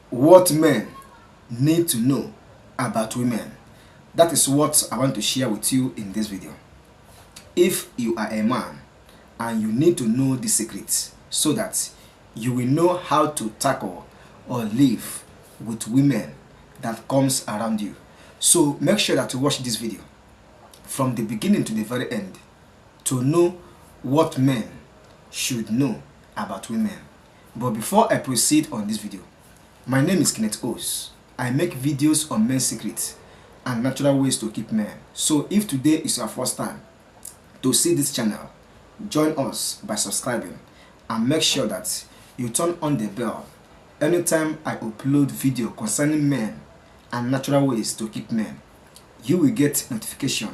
What men need to know about women. That is what I want to share with you in this video. If you are a man and you need to know the secrets so that you will know how to tackle or live with women that comes around you. So make sure that you watch this video from the beginning to the very end to know what men should know about women. But before I proceed on this video, my name is Kenneth Os. I make videos on men's secrets and natural ways to keep men. So if today is your first time to see this channel, join us by subscribing and make sure that you turn on the bell anytime I upload video concerning men and natural ways to keep men. You will get notification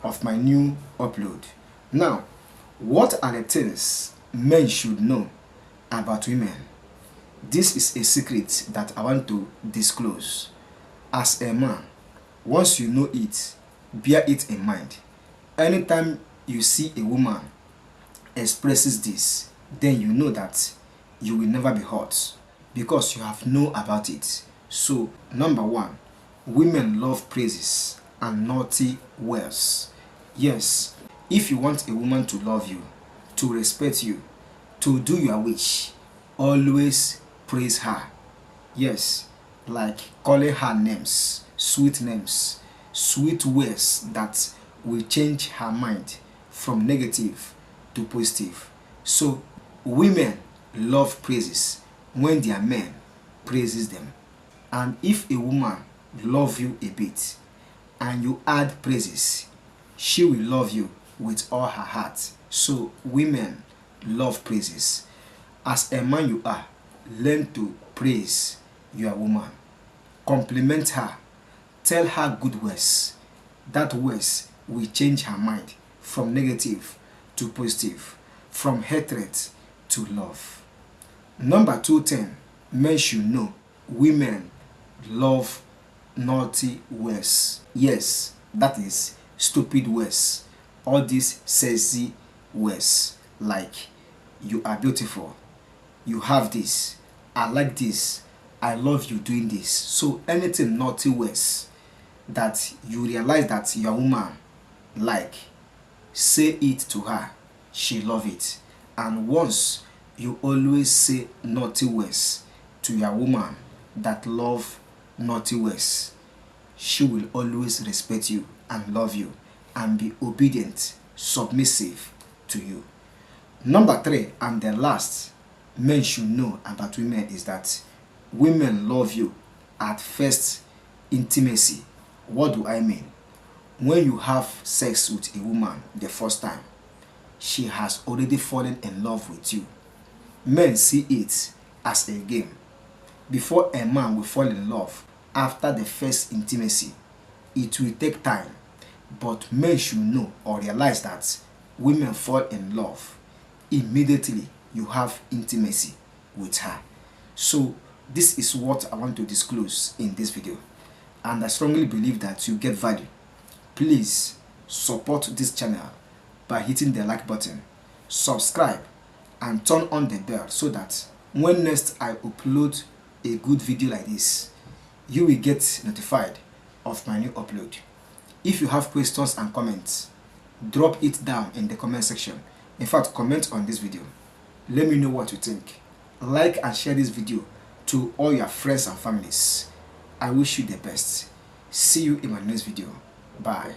of my new upload. Now, what are the things men should know about women? This is a secret that I want to disclose. As a man, once you know it, bear it in mind. Anytime you see a woman expresses this, then you know that you will never be hurt because you have known about it. So, number one, women love praises and naughty words. Yes, if you want a woman to love you, to respect you, to do your wish, always praise her. Yes, like calling her names, sweet words that will change her mind from negative to positive. So women love praises when their men praises them. And if a woman love you a bit and you add praises, she will love you with all her heart. So women love praises. As a man you are, learn to praise your woman. Compliment her. Tell her good words. That words will change her mind from negative to positive, from hatred to love. Number 210, men should know women love naughty words. Yes, that is stupid words. All these sexy words like you are beautiful, you have this, I like this, I love you doing this. So anything naughty words that you realize that your woman like, say it to her, she love it. And once you always say naughty words to your woman that love naughty words, she will always respect you and love you and be obedient, submissive to you. Number 3 and the last men should know about women is that women love you at first intimacy. What do I mean? When you have sex with a woman the first time, she has already fallen in love with you. Men see it as a game. Before a man will fall in love after the first intimacy, it will take time. But men should know or realize that women fall in love immediately you have intimacy with her. So this is what I want to disclose in this video, and I strongly believe that you get value. Please support this channel by hitting the like button, subscribe and turn on the bell so that when next I upload a good video like this, you will get notified of my new upload. If you have questions and comments, drop it down in the comment section. In fact, comment on this video. Let me know what you think. Like and share this video to all your friends and families. I wish you the best. See you in my next video. Bye.